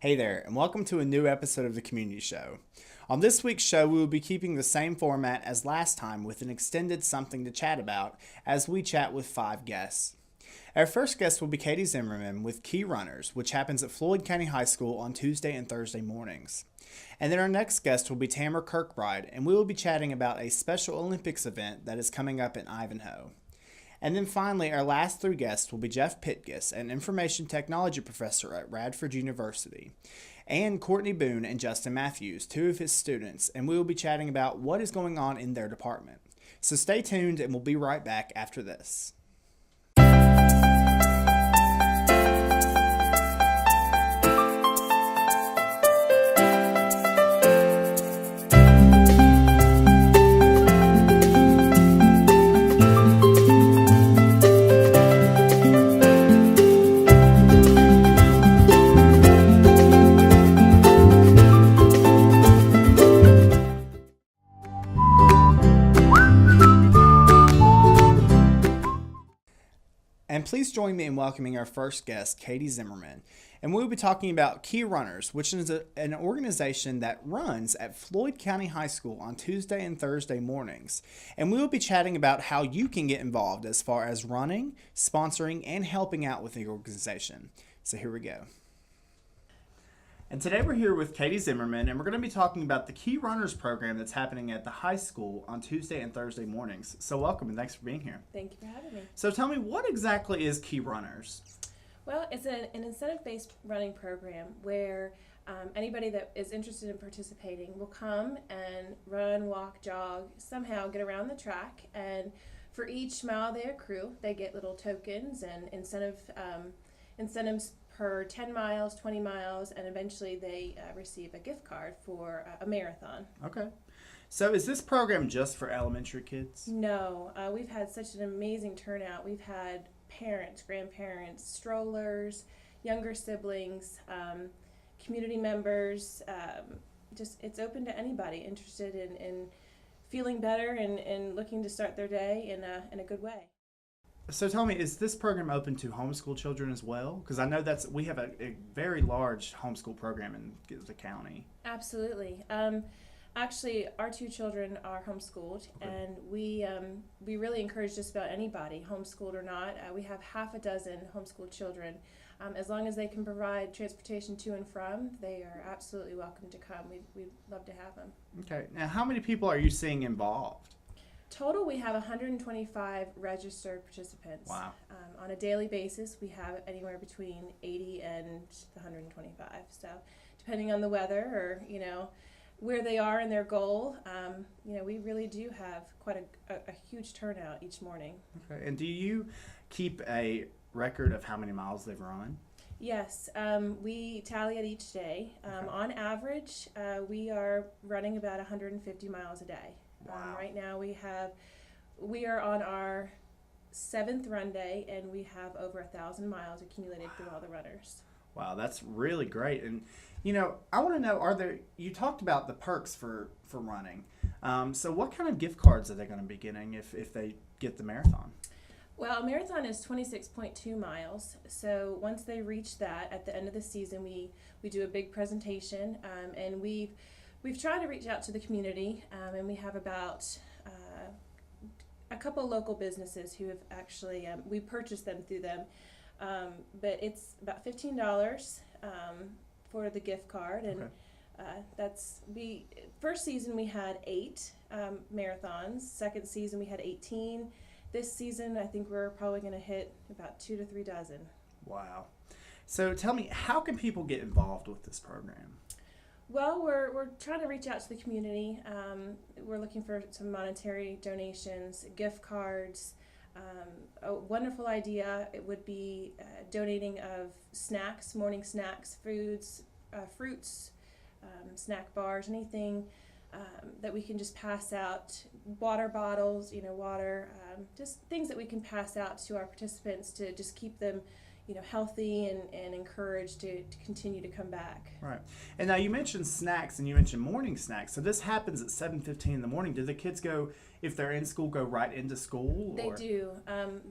Hey there, and welcome to a new episode of the Community Show. On this week's show, we will be keeping the same format as last time with an extended something to chat about as we chat with 5 guests. Our first guest will be Katie Zimmerman with Key Runners, which happens at Floyd County High School on Tuesday and Thursday mornings. And then our next guest will be Tamara Kirkbride, and we will be chatting about a Special Olympics event that is coming up in Ivanhoe. And then finally, our last 3 guests will be Jeff Pitkus, an information technology professor at Radford University, and Courtney Boone and Justin Matthews, 2 of his students, and we will be chatting about what is going on in their department. So stay tuned, and we'll be right back after this. And please join me in welcoming our first guest, Katie Zimmerman. And we will be talking about Key Runners, which is an organization that runs at Floyd County High School on Tuesday and Thursday mornings. And we will be chatting about how you can get involved as far as running, sponsoring, and helping out with the organization. So here we go. And today we're here with Katie Zimmerman, and we're going to be talking about the Key Runners program that's happening at the high school on Tuesday and Thursday mornings. So welcome, and thanks for being here. Thank you for having me. So tell me, what exactly is Key Runners? Well, it's an incentive-based running program where anybody that is interested in participating will come and run, walk, jog, somehow get around the track, and for each mile they accrue, they get little tokens and incentives per 10 miles, 20 miles, and eventually they receive a gift card for a marathon. Okay. So is this program just for elementary kids? No. We've had such an amazing turnout. We've had parents, grandparents, strollers, younger siblings, community members. It's open to anybody interested in feeling better and looking to start their day in a good way. So tell me, is this program open to homeschool children as well? Because I know we have a very large homeschool program in the county. Absolutely. Actually, our 2 children are homeschooled, Okay. and we really encourage just about anybody, homeschooled or not. We have half a dozen homeschooled children. As long as they can provide transportation to and from, they are absolutely welcome to come. We'd love to have them. Okay. Now, how many people are you seeing involved? Total, we have 125 registered participants. Wow. On a daily basis, we have anywhere between 80 and 125. So, depending on the weather or, where they are in their goal, we really do have quite a huge turnout each morning. Okay. And do you keep a record of how many miles they've run? Yes, we tally it each day. Okay. On average, we are running about 150 miles a day. Wow. Right now we are on our 7th run day, and we have over 1,000 miles accumulated through all the runners. Wow, that's really great. And I want to know, you talked about the perks for running. So what kind of gift cards are they going to be getting if they get the marathon? Well, a marathon is 26.2 miles. So once they reach that, at the end of the season, we do a big presentation, and we've tried to reach out to the community, and we have about a couple local businesses who have actually, we purchased them through them, but it's about $15 for the gift card, and Okay. First season we had 8 marathons, second season we had 18. This season I think we're probably going to hit about 2 to 3 dozen. Wow. So tell me, how can people get involved with this program? Well, we're trying to reach out to the community. We're looking for some monetary donations, gift cards. A wonderful idea, it would be donating of snacks, morning snacks, foods, fruits, snack bars, anything that we can just pass out, water bottles, water, just things that we can pass out to our participants to just keep them healthy and encouraged to continue to come back. Right. And now you mentioned snacks and you mentioned morning snacks. So this happens at 7:15 in the morning. Do the kids go, if they're in school, go right into school? They do.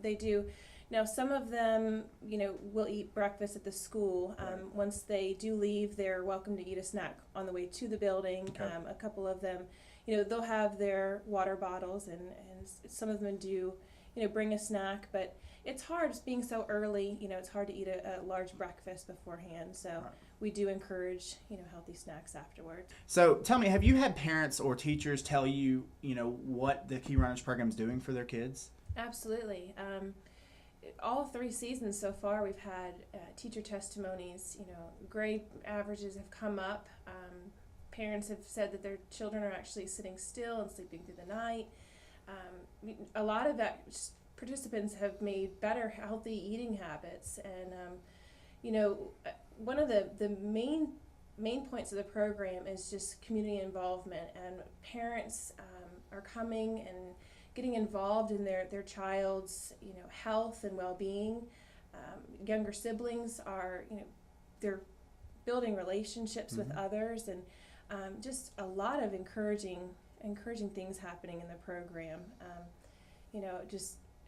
They do. Now, some of them, will eat breakfast at the school. Once they do leave, they're welcome to eat a snack on the way to the building. Okay. A couple of them, they'll have their water bottles, and some of them do, bring a snack. But it's hard, it's being so early, it's hard to eat a large breakfast beforehand. So Right. we do encourage, healthy snacks afterwards. So tell me, have you had parents or teachers tell you, what the Key Runners program is doing for their kids? Absolutely. All 3 seasons so far, we've had teacher testimonies. Grade averages have come up. Parents have said that their children are actually sitting still and sleeping through the night. A lot of participants have made better, healthy eating habits. And, one of the main points of the program is just community involvement, and parents are coming and getting involved in their child's health and well-being. Younger siblings are they're building relationships with others, and just a lot of encouraging things happening in the program.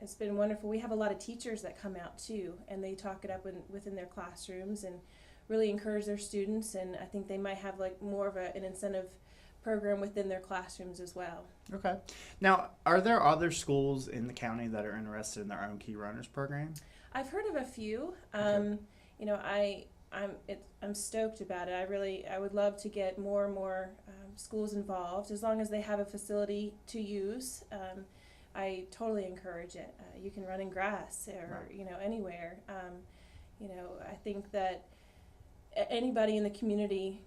It's been wonderful. We have a lot of teachers that come out too, and they talk it up within their classrooms and really encourage their students. And I think they might have more of an incentive program within their classrooms as well. Okay. Now, are there other schools in the county that are interested in their own Key Runners program? I've heard of a few. Okay. I'm stoked about it. I would love to get more and more schools involved, as long as they have a facility to use. I totally encourage it. You can run in grass or Right. Anywhere. I think that anybody in the community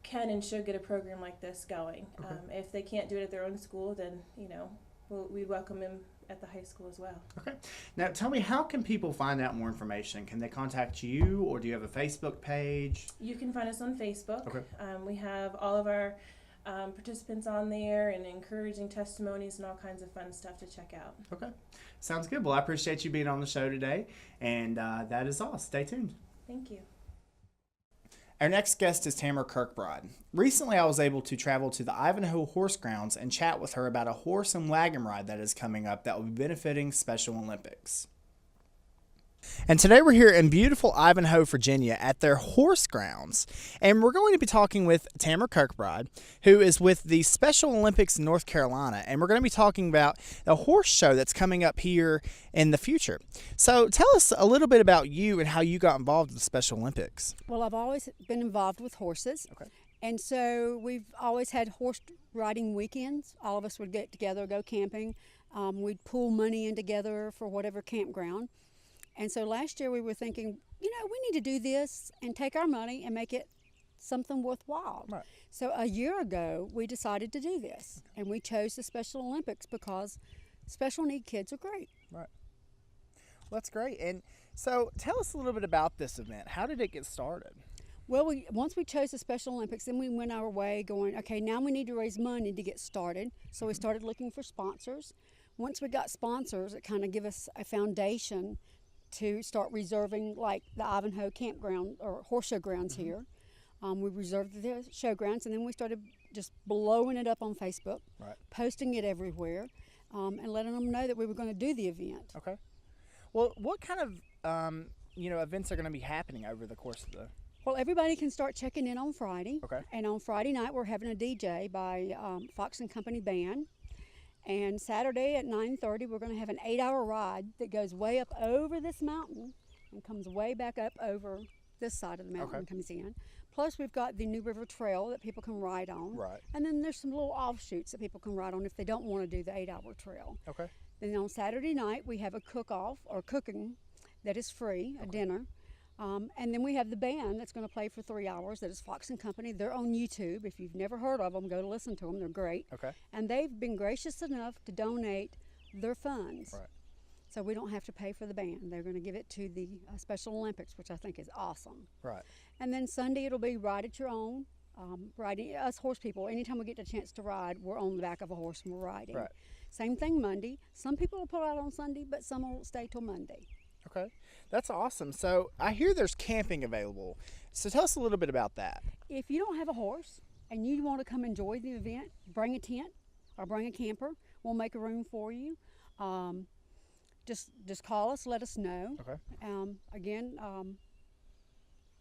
can and should get a program like this going. Okay. If they can't do it at their own school, then we'd welcome them at the high school as well. Okay. Now, tell me, how can people find out more information? Can they contact you, or do you have a Facebook page? You can find us on Facebook. Okay. We have all of our participants on there, and encouraging testimonies and all kinds of fun stuff to check out. Okay. Sounds good. Well, I appreciate you being on the show today, and that is all. Stay tuned. Thank you. Our next guest is Tamara Kirkbride. Recently, I was able to travel to the Ivanhoe Horse Grounds and chat with her about a horse and wagon ride that is coming up that will be benefiting Special Olympics. And today we're here in beautiful Ivanhoe, Virginia at their horse grounds. And we're going to be talking with Tamara Kirkbride, who is with the Special Olympics in North Carolina. And we're going to be talking about a horse show that's coming up here in the future. So tell us a little bit about you and how you got involved with the Special Olympics. Well, I've always been involved with horses. Okay. And so we've always had horse riding weekends. All of us would get together, go camping. We'd pool money in together for whatever campground. And so last year we were thinking, we need to do this and take our money and make it something worthwhile. Right. So a year ago we decided to do this, and we chose the Special Olympics because special need kids are great. Right. Well, that's great. And so tell us a little bit about this event. How did it get started? Well, once we chose the Special Olympics, then we went our way going, okay, now we need to raise money to get started. So we started looking for sponsors. Once we got sponsors, it kind of gave us a foundation to start reserving, like the Ivanhoe campground or horse show grounds here. We reserved the showgrounds, and then we started just blowing it up on Facebook, Right. posting it everywhere, and letting them know that we were going to do the event. Okay. Well, what kind of events are going to be happening over the course of the? Well, everybody can start checking in on Friday. Okay. And on Friday night, we're having a DJ by Fox and Company Band. And Saturday at 9:30, we're going to have an 8-hour ride that goes way up over this mountain and comes way back up over this side of the mountain and comes in. Plus, we've got the New River Trail that people can ride on. Right. And then there's some little offshoots that people can ride on if they don't want to do the 8-hour trail. Okay. Then on Saturday night, we have a cook-off or cooking that is free, a dinner. And then we have the band that's going to play for 3 hours. That is Fox and Company. They're on YouTube. If you've never heard of them, go to listen to them. They're great. Okay. And they've been gracious enough to donate their funds. Right. So we don't have to pay for the band. They're going to give it to the Special Olympics, which I think is awesome. Right. And then Sunday it'll be ride at your own. Riding, us horse people, anytime we get the chance to ride, we're on the back of a horse and we're riding. Right. Same thing Monday. Some people will pull out on Sunday, but some will stay till Monday. Okay. That's awesome. So I hear there's camping available. So tell us a little bit about that. If you don't have a horse and you want to come enjoy the event, bring a tent or bring a camper. We'll make a room for you. just call us, let us know. Okay. Again,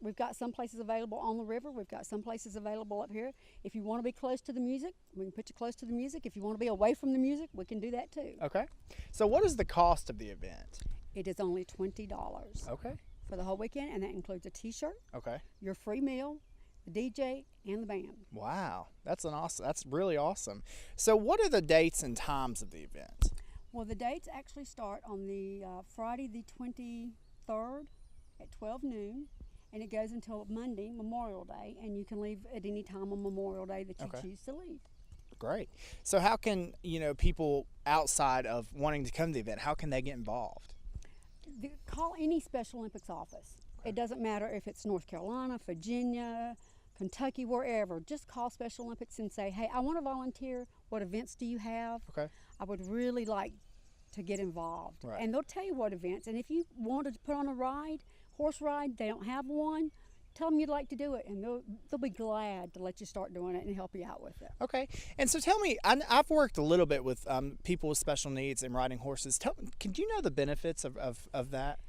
we've got some places available on the river. We've got some places available up here. If you want to be close to the music, we can put you close to the music. If you want to be away from the music, we can do that too. Okay. So what is the cost of the event? It is only $20 Okay. for the whole weekend, and that includes a T-shirt, Okay. your free meal, the DJ, and the band. Wow. That's really awesome. So what are the dates and times of the event? Well, the dates actually start on the Friday the 23rd at 12 noon, and it goes until Monday, Memorial Day, and you can leave at any time on Memorial Day that you Okay. choose to leave. Great. So how can, people outside of wanting to come to the event, how can they get involved? Call any Special Olympics office. It doesn't matter if it's North Carolina, Virginia, Kentucky, wherever. Just call Special Olympics and say, hey, I want to volunteer. What events do you have? Okay. I would really like to get involved. Right. And they'll tell you what events. And if you wanted to put on a horse ride, they don't have one, tell them you'd like to do it, and they'll be glad to let you start doing it and help you out with it. Okay. And so tell me, I've worked a little bit with people with special needs and riding horses. Can you know the benefits of that?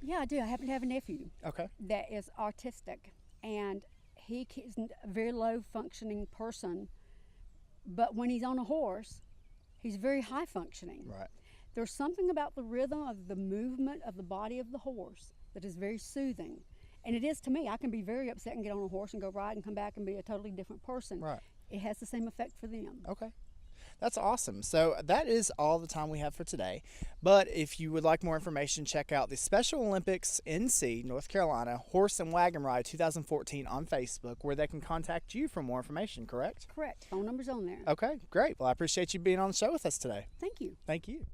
Yeah, I do. I happen to have a nephew Okay. that is autistic, and he is a very low functioning person, but when he's on a horse, he's very high functioning. Right. There's something about the rhythm of the movement of the body of the horse that is very soothing. And it is to me. I can be very upset and get on a horse and go ride and come back and be a totally different person. Right. It has the same effect for them. Okay. That's awesome. So that is all the time we have for today. But if you would like more information, check out the Special Olympics NC North Carolina Horse and Wagon Ride 2014 on Facebook, where they can contact you for more information, correct? Correct. Phone number's on there. Okay, great. Well, I appreciate you being on the show with us today. Thank you. Thank you.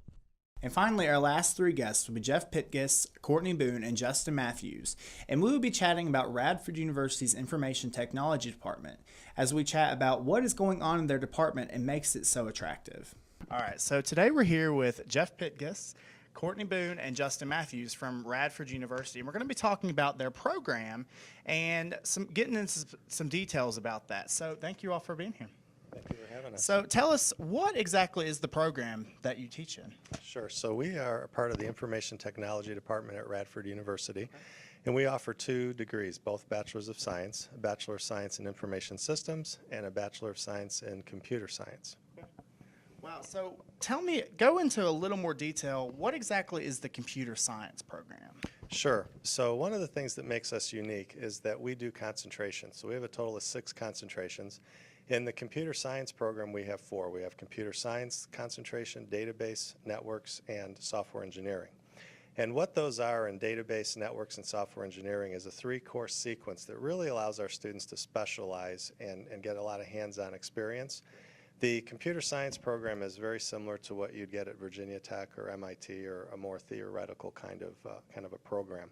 And finally, our last three guests will be Jeff Pitkus, Courtney Boone, and Justin Matthews, and we will be chatting about Radford University's Information Technology Department as we chat about what is going on in their department and makes it so attractive. All right, so today we're here with Jeff Pitkus, Courtney Boone, and Justin Matthews from Radford University, and we're going to be talking about their program and getting into some details about that. So thank you all for being here. Thank you for having us. So tell us, what exactly is the program that you teach in? Sure. So we are a part of the Information Technology Department at Radford University, and we offer 2 degrees, both Bachelors of Science, a Bachelor of Science in Information Systems and a Bachelor of Science in Computer Science. Wow. So go into a little more detail. What exactly is the computer science program? Sure. So one of the things that makes us unique is that we do concentration. So we have a total of 6 concentrations. In the computer science program, we have 4. We have computer science concentration, database, networks, and software engineering. And what those are in database, networks, and software engineering is a 3-course sequence that really allows our students to specialize and get a lot of hands-on experience. The computer science program is very similar to what you'd get at Virginia Tech or MIT, or a more theoretical kind of a program.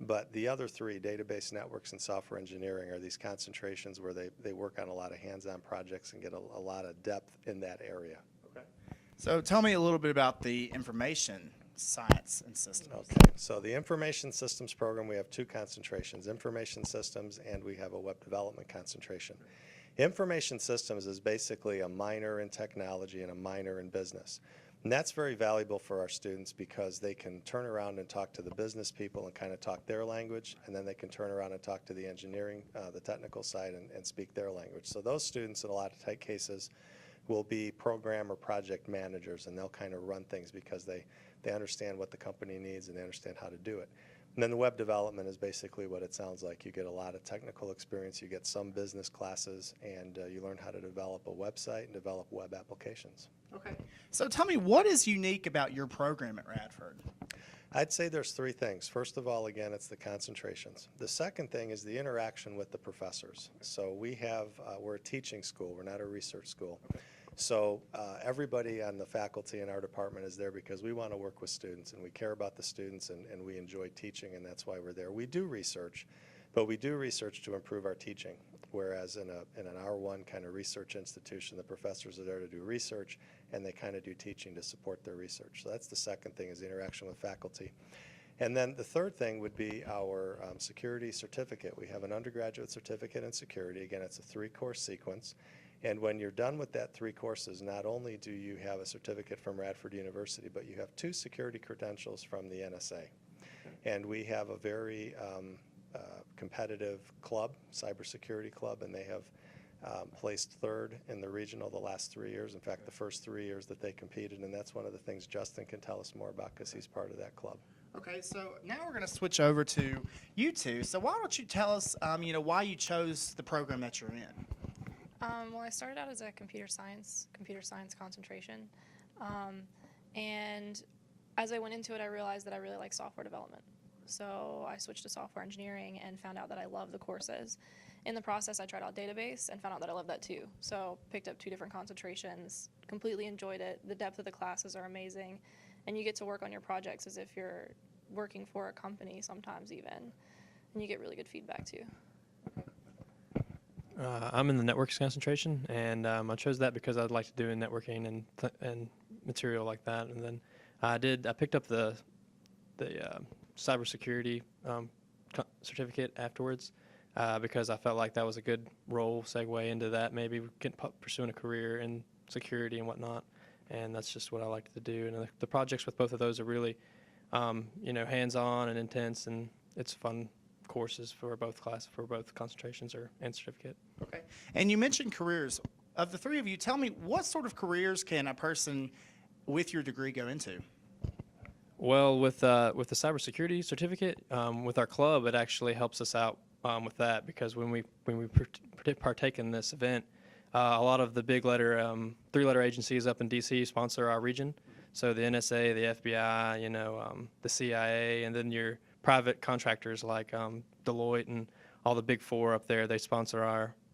But the other 3, database, networks, and software engineering, are these concentrations where they work on a lot of hands-on projects and get a lot of depth in that area. Okay. So tell me a little bit about the information science and systems. Okay, so the information systems program, we have 2 concentrations, information systems, and we have a web development concentration. Information systems is basically a minor in technology and a minor in business. And that's very valuable for our students because they can turn around and talk to the business people and kind of talk their language, and then they can turn around and talk to the engineering, the technical side, and speak their language. So those students in a lot of cases will be program or project managers, and they'll kind of run things because they understand what the company needs and they understand how to do it. And then the web development is basically what it sounds like. You get a lot of technical experience, you get some business classes, and you learn how to develop a website and develop web applications. Okay. So tell me, what is unique about your program at Radford? I'd say there's 3 things. First of all, again, it's the concentrations. The second thing is the interaction with the professors. So we're a teaching school, we're not a research school. So everybody on the faculty in our department is there because we want to work with students, and we care about the students, and we enjoy teaching, and that's why we're there. We do research, but we do research to improve our teaching, whereas in an R1 kind of research institution, the professors are there to do research, and they kind of do teaching to support their research. So that's the second thing, is the interaction with faculty. And then the third thing would be our security certificate. We have an undergraduate certificate in security. Again, it's a 3-course sequence. And when you're done with that 3 courses, not only do you have a certificate from Radford University, but you have 2 security credentials from the NSA. And we have a very competitive club, cybersecurity club, and they have placed 3rd in the regional the last 3 years. In fact, the first 3 years that they competed, and that's one of the things Justin can tell us more about because he's part of that club. Okay, so now we're going to switch over to you two. So why don't you tell us, why you chose the program that you're in? Well, I started out as a computer science concentration, and as I went into it, I realized that I really like software development. So I switched to software engineering and found out that I love the courses. In the process, I tried out database and found out that I love that too. So picked up 2 different concentrations, completely enjoyed it. The depth of the classes are amazing, and you get to work on your projects as if you're working for a company sometimes even, and you get really good feedback too. I'm in the networks concentration, and I chose that because I'd like to do in networking and material like that. And then I picked up the cybersecurity certificate afterwards because I felt like that was a good role segue into that, maybe pursuing a career in security and whatnot. And that's just what I like to do. And the projects with both of those are really, hands-on and intense, and it's fun courses for both concentrations and certificate. Okay. And you mentioned careers. Of the 3 of you, tell me, what sort of careers can a person with your degree go into? Well, with the cybersecurity certificate, with our club, it actually helps us out with that, because when we partake in this event, a lot of the big 3-letter agencies up in D.C. sponsor our region. So the NSA, the FBI, the CIA, and then your private contractors like Deloitte and all the big 4 up there, they sponsor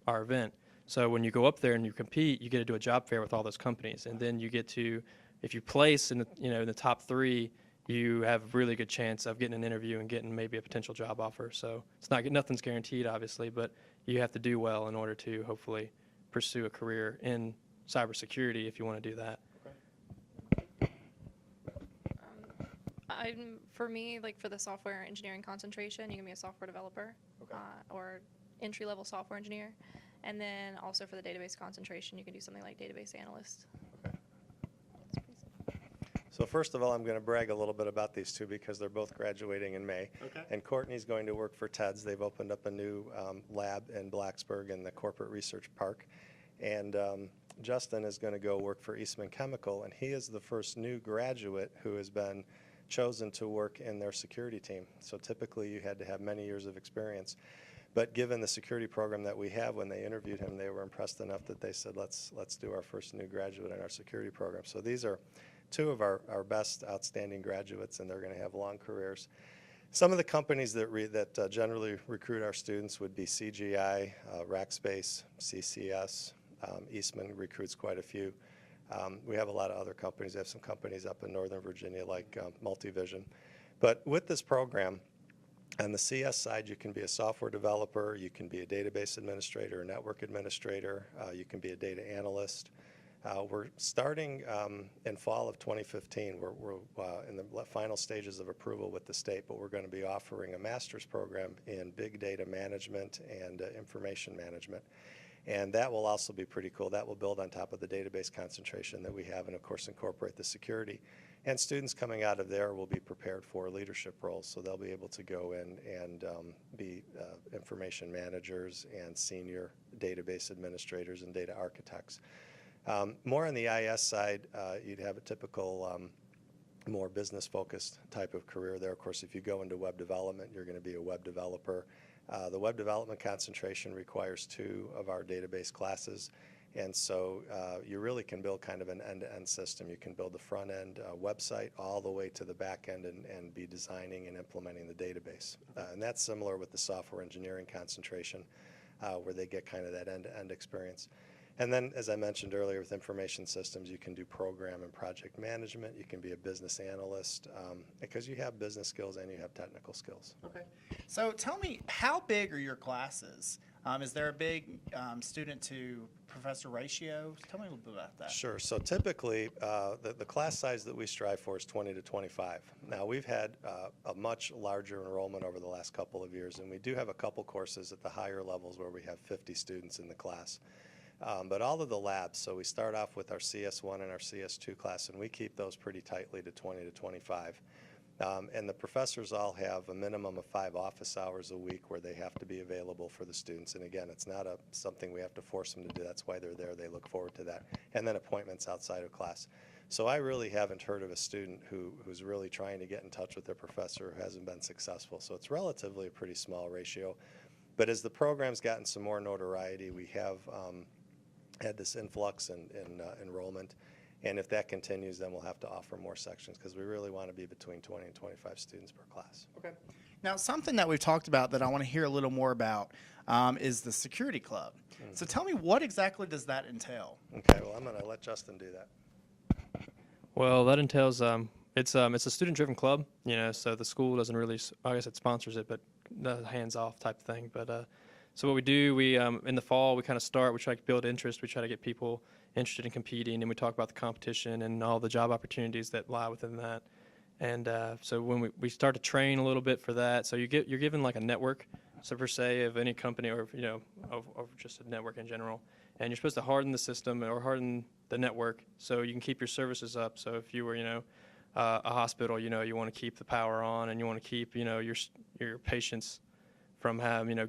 our event. So when you go up there and you compete, you get to do a job fair with all those companies, and then you get to, if you place in the top 3, you have a really good chance of getting an interview and getting maybe a potential job offer. So nothing's guaranteed, obviously, but you have to do well in order to hopefully pursue a career in cybersecurity if you want to do that. For me, for the software engineering concentration, you can be a software developer, or entry-level software engineer. And then also for the database concentration, you can do something like database analyst. So first of all, I'm going to brag a little bit about these 2 because they're both graduating in May. Okay. And Courtney's going to work for TEDS. They've opened up a new lab in Blacksburg in the Corporate Research Park. And Justin is going to go work for Eastman Chemical, and he is the first new graduate who has been chosen to work in their security team. So typically you had to have many years of experience. But given the security program that we have, when they interviewed him, they were impressed enough that they said, let's do our first new graduate in our security program. So these are 2 of our best outstanding graduates, and they're going to have long careers. Some of the companies that generally recruit our students would be CGI, Rackspace, CCS. Eastman recruits quite a few. We have a lot of other companies. We have some companies up in Northern Virginia like Multivision. But with this program, on the CS side, you can be a software developer, you can be a database administrator, a network administrator, you can be a data analyst. We're starting in fall of 2015. We're in the final stages of approval with the state, but we're going to be offering a master's program in big data management and information management. And that will also be pretty cool. That will build on top of the database concentration that we have and, of course, incorporate the security. And students coming out of there will be prepared for leadership roles, so they'll be able to go in and be information managers and senior database administrators and data architects. More on the IS side, you'd have a typical more business-focused type of career there. Of course, if you go into web development, you're going to be a web developer. The web development concentration requires 2 of our database classes, and so you really can build kind of an end-to-end system. You can build the front-end website all the way to the back end and be designing and implementing the database. And that's similar with the software engineering concentration, where they get kind of that end-to-end experience. And then, as I mentioned earlier, with information systems, you can do program and project management. You can be a business analyst because you have business skills and you have technical skills. Okay. So tell me, how big are your classes? Is there a big student to professor ratio? Tell me a little bit about that. Sure. So typically, the class size that we strive for is 20 to 25. Now, we've had a much larger enrollment over the last couple of years, and we do have a couple courses at the higher levels where we have 50 students in the class. But all of the labs, so we start off with our CS1 and our CS2 class, and we keep those pretty tightly to 20 to 25. And the professors all have a minimum of 5 office hours a week where they have to be available for the students. And again, it's not something we have to force them to do. That's why they're there. They look forward to that. And then appointments outside of class. So I really haven't heard of a student who's really trying to get in touch with their professor who hasn't been successful. So it's relatively a pretty small ratio. But as the program's gotten some more notoriety, we have had this influx in enrollment. And if that continues, then we'll have to offer more sections because we really want to be between 20 and 25 students per class. Okay. Now, something that we've talked about that I want to hear a little more about is the security club. Mm-hmm. So tell me, what exactly does that entail? Okay, well, I'm going to let Justin do that. Well, that entails it's a student-driven club, so the school doesn't really, I guess it sponsors it, but hands-off type thing. But so what we do, we in the fall we kind of start. We try to build interest. We try to get people interested in competing, and we talk about the competition and all the job opportunities that lie within that. And so when we start to train a little bit for that, so you're given like a network, so per se, of any company or of just a network in general, and you're supposed to harden the system or harden the network so you can keep your services up. So if you were a hospital, you want to keep the power on, and you want to keep your patients from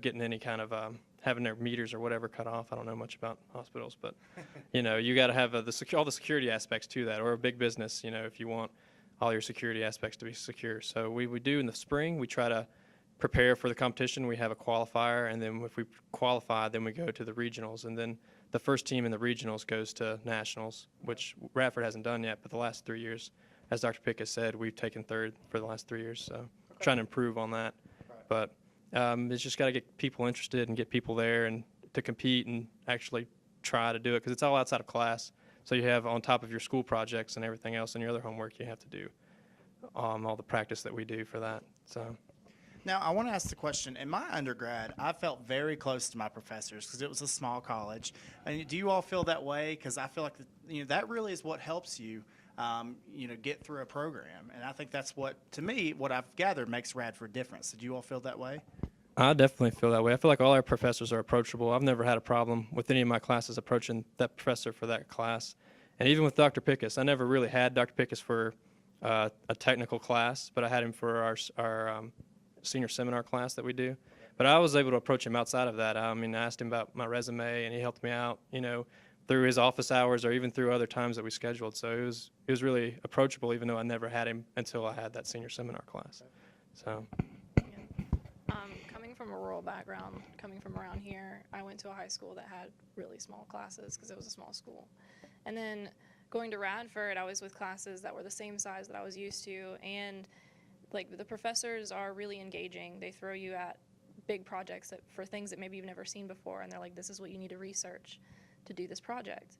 getting any kind of having their meters or whatever cut off. I don't know much about hospitals, but you got to have all the security aspects to that, or a big business, if you want all your security aspects to be secure. So we do in the spring, we try to prepare for the competition. We have a qualifier, and then if we qualify, then we go to the regionals, and then the first team in the regionals goes to nationals, which Radford hasn't done yet, but the last 3 years, as Dr. Pick has said, we've taken third for the last 3 years, so trying to improve on that. Right. But it's just got to get people interested and get people there and to compete and actually try to do it, because it's all outside of class. So you have on top of your school projects and everything else and your other homework, you have to do all the practice that we do for that. So. Now, I want to ask the question. In my undergrad, I felt very close to my professors because it was a small college. And do you all feel that way? Because I feel like that really is what helps you, get through a program. And I think that's what I've gathered makes Radford different. So do you all feel that way? I definitely feel that way. I feel like all our professors are approachable. I've never had a problem with any of my classes approaching that professor for that class. And even with Dr. Pickus, I never really had Dr. Pickus for a technical class, but I had him for our senior seminar class that we do. But I was able to approach him outside of that. I asked him about my resume, and he helped me out, through his office hours or even through other times that we scheduled. So it was really approachable, even though I never had him until I had that senior seminar class. So. Coming from a rural background, coming from around here, I went to a high school that had really small classes because it was a small school. And then going to Radford, I was with classes that were the same size that I was used to, and the professors are really engaging. They throw you at big projects for things that maybe you've never seen before, and they're like, this is what you need to research to do this project.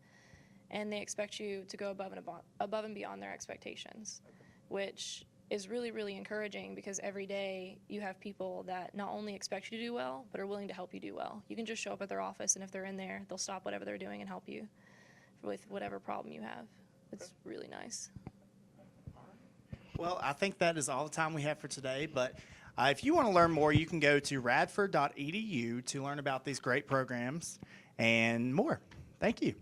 And they expect you to go above and beyond their expectations, which is really, really encouraging, because every day you have people that not only expect you to do well, but are willing to help you do well. You can just show up at their office, and if they're in there, they'll stop whatever they're doing and help you with whatever problem you have. It's really nice. Well, I think that is all the time we have for today, but if you want to learn more, you can go to radford.edu to learn about these great programs and more. Thank you.